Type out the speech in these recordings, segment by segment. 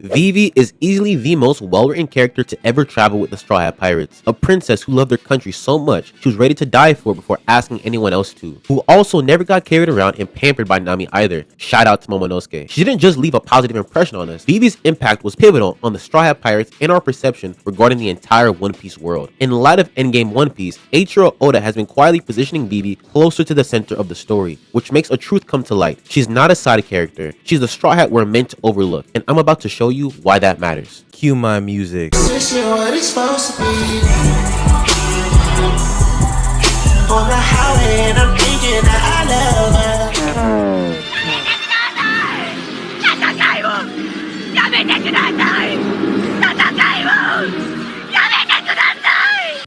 Vivi is easily the most well-written character to ever travel with the Strawhat Pirates, a princess who loved her country so much she was ready to die for it before asking anyone else to, who also never got carried around and pampered by Nami either. Shout out to Momonosuke. She didn't just leave a positive impression on us, Vivi's impact was pivotal on the Strawhat Pirates and our perception regarding the entire One Piece world. In light of Endgame One Piece, Eiichiro Oda has been quietly positioning Vivi closer to the center of the story, which makes a truth come to light. She's not a side character, she's the Straw Hat we're meant to overlook, and I'm about to show you why that matters. Cue my music. This is what it's supposed to be. On the highway and I'm thinking that I love her.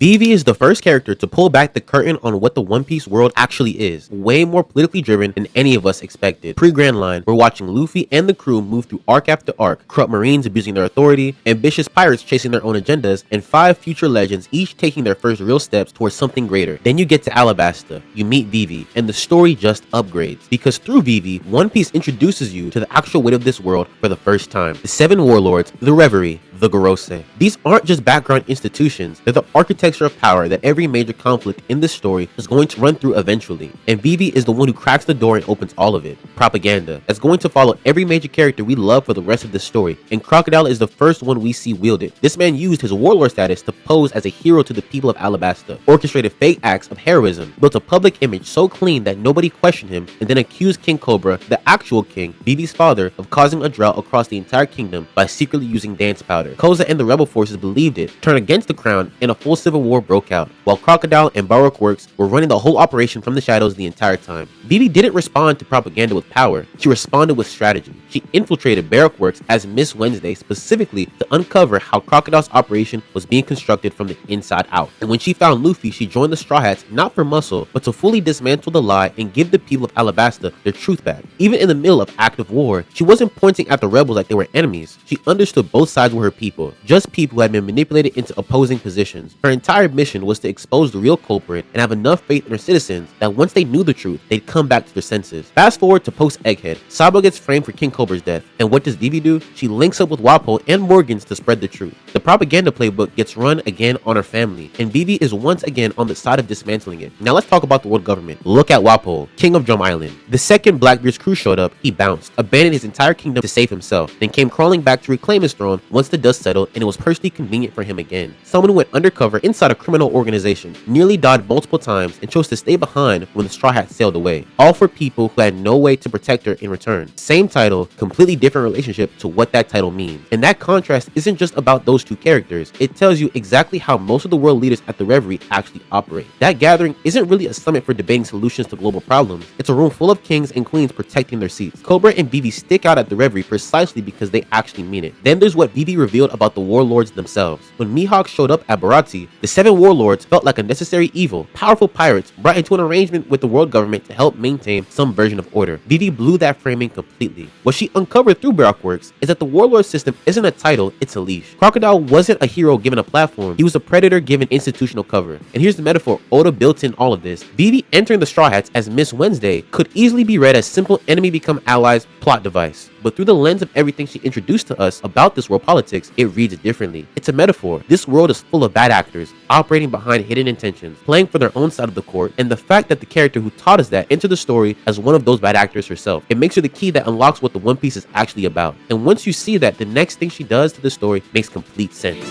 Vivi is the first character to pull back the curtain on what the One Piece world actually is, way more politically driven than any of us expected. Pre-Grand Line, we're watching Luffy and the crew move through arc after arc, corrupt marines abusing their authority, ambitious pirates chasing their own agendas, and 5 future legends each taking their first real steps towards something greater. Then you get to Alabasta, you meet Vivi, and the story just upgrades. Because through Vivi, One Piece introduces you to the actual weight of this world for the first time. The 7 warlords, the Reverie, the Gorose. These aren't just background institutions, they're the architecture of power that every major conflict in this story is going to run through eventually. And Vivi is the one who cracks the door and opens all of it. Propaganda. That's going to follow every major character we love for the rest of the story, and Crocodile is the first one we see wield it. This man used his warlord status to pose as a hero to the people of Alabasta, orchestrated fake acts of heroism, built a public image so clean that nobody questioned him, and then accused King Cobra, the actual king, Vivi's father, of causing a drought across the entire kingdom by secretly using dance powder. Koza and the rebel forces believed it, turned against the crown, and a full civil war broke out, while Crocodile and Baroque Works were running the whole operation from the shadows the entire time. Vivi didn't respond to propaganda with power, she responded with strategy. She infiltrated Baroque Works as Miss Wednesday specifically to uncover how Crocodile's operation was being constructed from the inside out. And when she found Luffy, she joined the Straw Hats not for muscle, but to fully dismantle the lie and give the people of Alabasta their truth back. Even in the middle of active war, she wasn't pointing at the rebels like they were enemies. She understood both sides were her people, just people who had been manipulated into opposing positions. Her entire mission was to expose the real culprit and have enough faith in her citizens that once they knew the truth, they'd come back to their senses. Fast forward to post-Egghead, Sabo gets framed for King Cobra's death, and what does Vivi do? She links up with Wapol and Morgans to spread the truth. The propaganda playbook gets run again on her family, and Vivi is once again on the side of dismantling it. Now let's talk about the world government. Look at Wapol, king of Drum Island. The second Blackbeard's crew showed up, he bounced, abandoned his entire kingdom to save himself, then came crawling back to reclaim his throne once the dust settled and it was personally convenient for him again. Someone who went undercover inside a criminal organization, nearly died multiple times, and chose to stay behind when the Straw Hats sailed away, all for people who had no way to protect her in return. Same title, completely different relationship to what that title means. And that contrast isn't just about those two characters, it tells you exactly how most of the world leaders at the Reverie actually operate. That gathering isn't really a summit for debating solutions to global problems, it's a room full of kings and queens protecting their seats. Cobra and Vivi stick out at the Reverie precisely because they actually mean it. Then there's what Vivi revealed about the warlords themselves. When Mihawk showed up at Baratie, the 7 warlords felt like a necessary evil, powerful pirates brought into an arrangement with the world government to help maintain some version of order. Vivi blew that framing completely. What she uncovered through Baroque Works is that the warlord system isn't a title, it's a leash. Crocodile wasn't a hero given a platform, he was a predator given institutional cover. And here's the metaphor Oda built in all of this. Vivi entering the Straw Hats as Miss Wednesday could easily be read as simple enemy become allies plot device. But through the lens of everything she introduced to us about this world politics, it reads differently. It's a metaphor. This world is full of bad actors, operating behind hidden intentions, playing for their own side of the court, and the fact that the character who taught us that entered the story as one of those bad actors herself. It makes her the key that unlocks what the One Piece is actually about. And once you see that, the next thing she does to the story makes complete sense.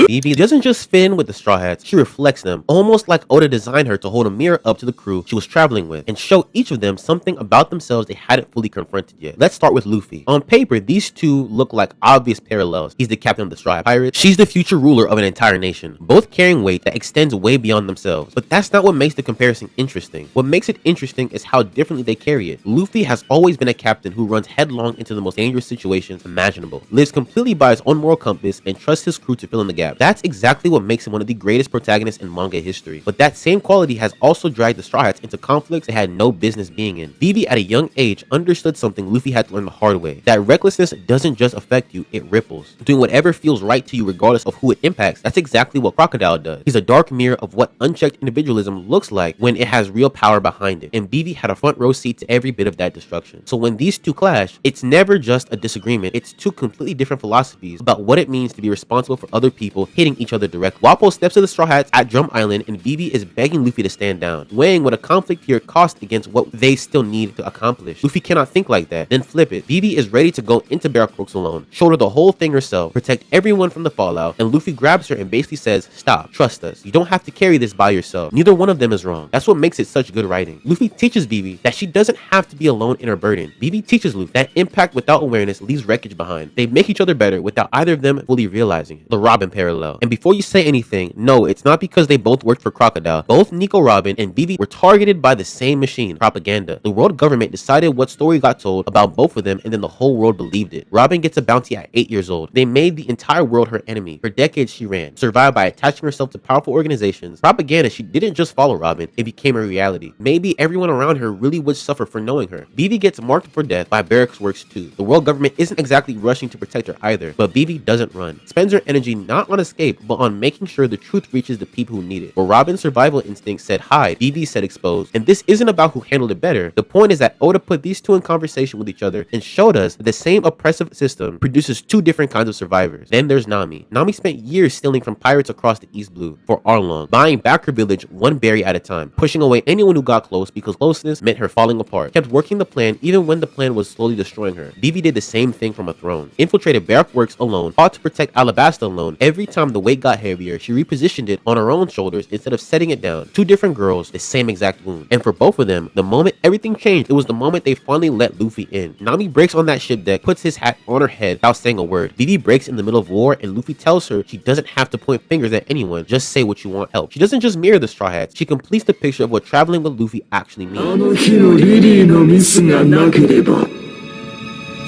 Vivi doesn't just fit in with the Straw Hats, she reflects them, almost like Oda designed her to hold a mirror up to the crew she was traveling with and show each of them something about themselves they hadn't fully confronted yet. Let's start with Luffy. On paper, these two look like obvious parallels. He's the captain of the Straw Hat Pirates, she's the future ruler of an entire nation, both carrying weight that extends way beyond themselves. But that's not what makes the comparison interesting. What makes it interesting is how differently they carry it. Luffy has always been a captain who runs headlong into the most dangerous situations imaginable, lives completely by his own moral compass, and trusts his crew to fill in the gaps. That's exactly what makes him one of the greatest protagonists in manga history. But that same quality has also dragged the Straw Hats into conflicts they had no business being in. Vivi at a young age understood something Luffy had to learn the hard way, that recklessness doesn't just affect you, it ripples. Doing whatever feels right to you regardless of who it impacts, that's exactly what Crocodile does. He's a dark mirror of what unchecked individualism looks like when it has real power behind it, and Vivi had a front row seat to every bit of that destruction. So when these two clash, it's never just a disagreement, it's two completely different philosophies about what it means to be responsible for other people hitting each other directly. Wappo steps to the Straw Hats at Drum Island, and Vivi is begging Luffy to stand down, weighing what a conflict here costs against what they still need to accomplish. Luffy cannot think like that, then flip it. Vivi is ready to go into Barrack Works alone, shoulder the whole thing herself, protect everyone from the fallout, and Luffy grabs her and basically says, stop, trust us. You don't have to carry this by yourself. Neither one of them is wrong. That's what makes it such good writing. Luffy teaches Vivi that she doesn't have to be alone in her burden. Vivi teaches Luffy that impact without awareness leaves wreckage behind. They make each other better without either of them fully realizing it. The Robin parallel. And before you say anything, no, it's not because they both worked for Crocodile. Both Nico Robin and Vivi were targeted by the same machine, propaganda. The world government decided what story got told about both of them, and then the whole world believed it. Robin gets a bounty at 8 years old. They made the entire world her enemy. For decades she ran, survived by attaching herself to powerful organizations. Propaganda, she didn't just follow Robin, it became a reality. Maybe everyone around her really would suffer for knowing her. Vivi gets marked for death by Barrack Works too. The world government isn't exactly rushing to protect her either, but Vivi doesn't run. Spends her energy not on escape, but on making sure the truth reaches the people who need it. Where Robin's survival instinct said hide, Vivi said expose. And this isn't about who handled it better. The point is that Oda put these two in conversation with each other and showed us that the same oppressive system produces two different kinds of survivors. Then there's Nami. Nami spent years stealing from pirates across the East Blue for Arlong, buying back her village one berry at a time, pushing away anyone who got close because closeness meant her falling apart. Kept working the plan even when the plan was slowly destroying her. Vivi did the same thing from a throne. Infiltrated Barrack Works alone, fought to protect Alabasta alone. Every time the weight got heavier, she repositioned it on her own shoulders instead of setting it down. Two different girls, the same exact wound. And for both of them, the moment everything changed, it was the moment they finally let Luffy in. Nami breaks on that ship deck, puts his hat on her head without saying a word. Vivi breaks in the middle of war, and Luffy tells her she doesn't have to point fingers at anyone, just say what you want help. She doesn't just mirror the Straw Hats, she completes the picture of what traveling with Luffy actually means. あの日のリリーのミスがなければ、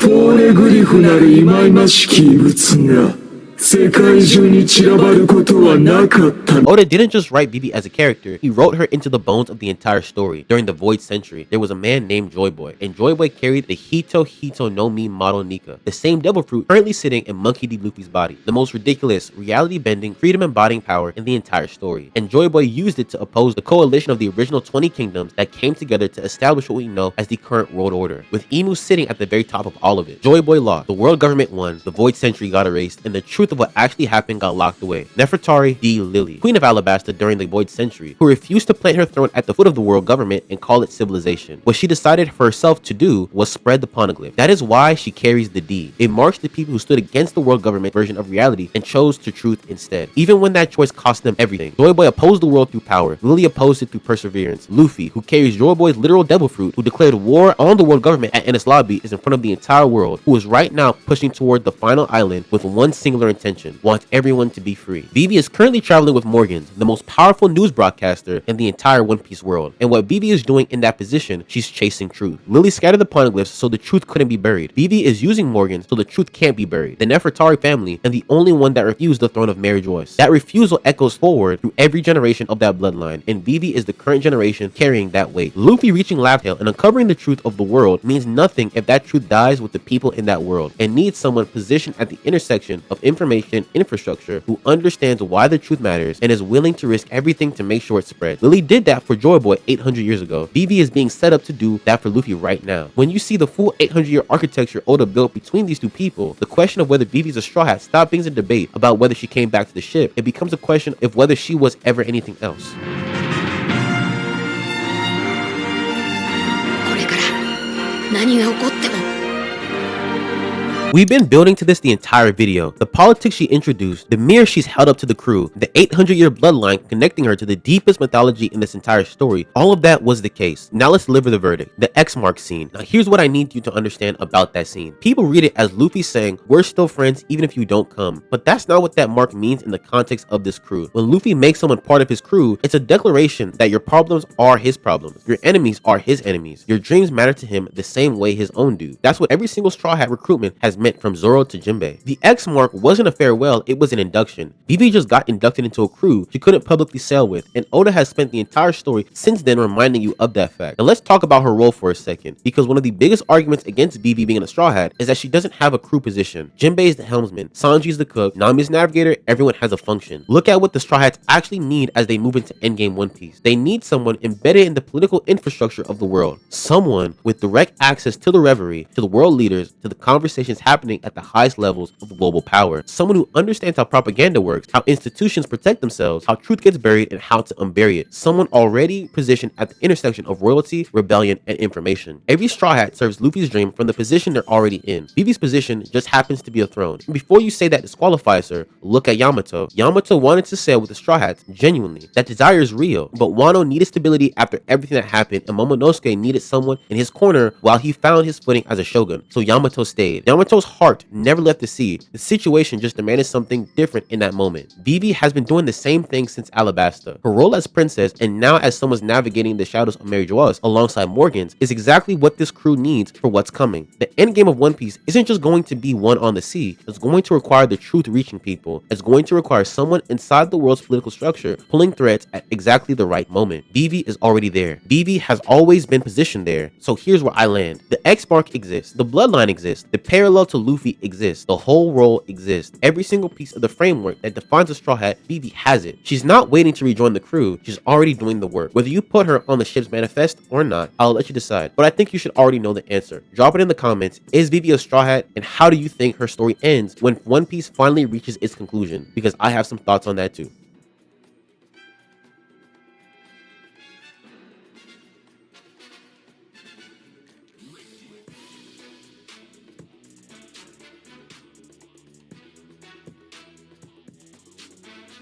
ポーネグリフなる忌々しき異物が世界中に散らばることはなかった。 Oda didn't just write Vivi as a character, he wrote her into the bones of the entire story. During the Void Century, there was a man named Joy Boy, and Joy Boy carried the Hito no Mi model Nika, the same devil fruit currently sitting in Monkey D. Luffy's body, the most ridiculous, reality-bending, freedom-embodying power in the entire story. And Joy Boy used it to oppose the coalition of the original 20 kingdoms that came together to establish what we know as the current world order, with Emu sitting at the very top of all of it. Joy Boy lost, the world government won, the Void Century got erased, and the truth of what actually happened got locked away. Nefertari D. Lily, Queen of Alabasta during the Void Century, who refused to plant her throne at the foot of the world government and call it civilization. What she decided for herself to do was spread the poneglyph. That is why she carries the D. It marks the people who stood against the world government version of reality and chose to truth instead, even when that choice cost them everything. Joy Boy opposed the world through power. Lily opposed it through perseverance. Luffy, who carries Joy Boy's literal devil fruit, who declared war on the world government at Enies Lobby, is in front of the entire world, who is right now pushing toward the final island with one singular intention: wants everyone to be free. Vivi is currently traveling with Morgans, the most powerful news broadcaster in the entire One Piece world. And what Vivi is doing in that position, she's chasing truth. Lily scattered the poneglyphs so the truth couldn't be buried. Vivi is using Morgans so the truth can't be buried. The Nefertari family, and the only one that refused the throne of Mary Joyce. That refusal echoes forward through every generation of that bloodline, and Vivi is the current generation carrying that weight. Luffy reaching Laugh-Tale and uncovering the truth of the world means nothing if that truth dies with the people in that world, and needs someone positioned at the intersection of information infrastructure who understands why the truth matters and is willing to risk everything to make sure it spreads. Lily did that for Joy Boy 800 years ago. Vivi is being set up to do that for Luffy right now. When you see the full 800-year architecture Oda built between these two people, the question of whether Vivi's a Straw Hat stops being a debate about whether she came back to the ship. It becomes a question of whether she was ever anything else. これから何が起こっても We've been building to this the entire video. The politics she introduced, the mirror she's held up to the crew, the 800-year bloodline connecting her to the deepest mythology in this entire story, all of that was the case. Now let's deliver the verdict. The X mark scene. Now here's what I need you to understand about that scene. People read it as Luffy saying, we're still friends even if you don't come. But that's not what that mark means in the context of this crew. When Luffy makes someone part of his crew, it's a declaration that your problems are his problems. Your enemies are his enemies. Your dreams matter to him the same way his own do. That's what every single Straw Hat recruitment has meant from Zoro to Jinbei. The X mark wasn't a farewell, it was an induction. Vivi just got inducted into a crew she couldn't publicly sail with, and Oda has spent the entire story since then reminding you of that fact. Now let's talk about her role for a second, because one of the biggest arguments against Vivi being a Straw Hat is that she doesn't have a crew position. Jinbei is the helmsman, Sanji is the cook, Nami is navigator, everyone has a function. Look at what the Straw Hats actually need as they move into Endgame One Piece. They need someone embedded in the political infrastructure of the world. Someone with direct access to the reverie, to the world leaders, to the conversations happening at the highest levels of global power. Someone who understands how propaganda works, how institutions protect themselves, how truth gets buried, and how to unbury it. Someone already positioned at the intersection of royalty, rebellion, and information. Every Straw Hat serves Luffy's dream from the position they're already in. Vivi's position just happens to be a throne. And before you say that disqualifies her, look at Yamato. Yamato wanted to sail with the Straw Hats, genuinely. That desire is real, but Wano needed stability after everything that happened, and Momonosuke needed someone in his corner while he found his footing as a shogun. So Yamato stayed. Yamato's heart never left the sea. The situation just demanded something different in that moment. Vivi has been doing the same thing since Alabasta. Her role as princess and now as someone's navigating the shadows of Mary Joa's alongside Morgan's is exactly what this crew needs for what's coming. The endgame of One Piece isn't just going to be one on the sea. It's going to require the truth reaching people. It's going to require someone inside the world's political structure pulling threads at exactly the right moment. Vivi is already there. Vivi has always been positioned there. So here's where I land. The X mark exists. The bloodline exists. The parallel to Luffy exists. The whole role exists. Every single piece of the framework that defines a Straw Hat, Vivi has it. She's not waiting to rejoin the crew. She's already doing the work. Whether you put her on the ship's manifest or not, I'll let you decide. But I think you should already know the answer. Drop it in the comments. Is Vivi a Straw Hat? And how do you think her story ends when One Piece finally reaches its conclusion? Because I have some thoughts on that too.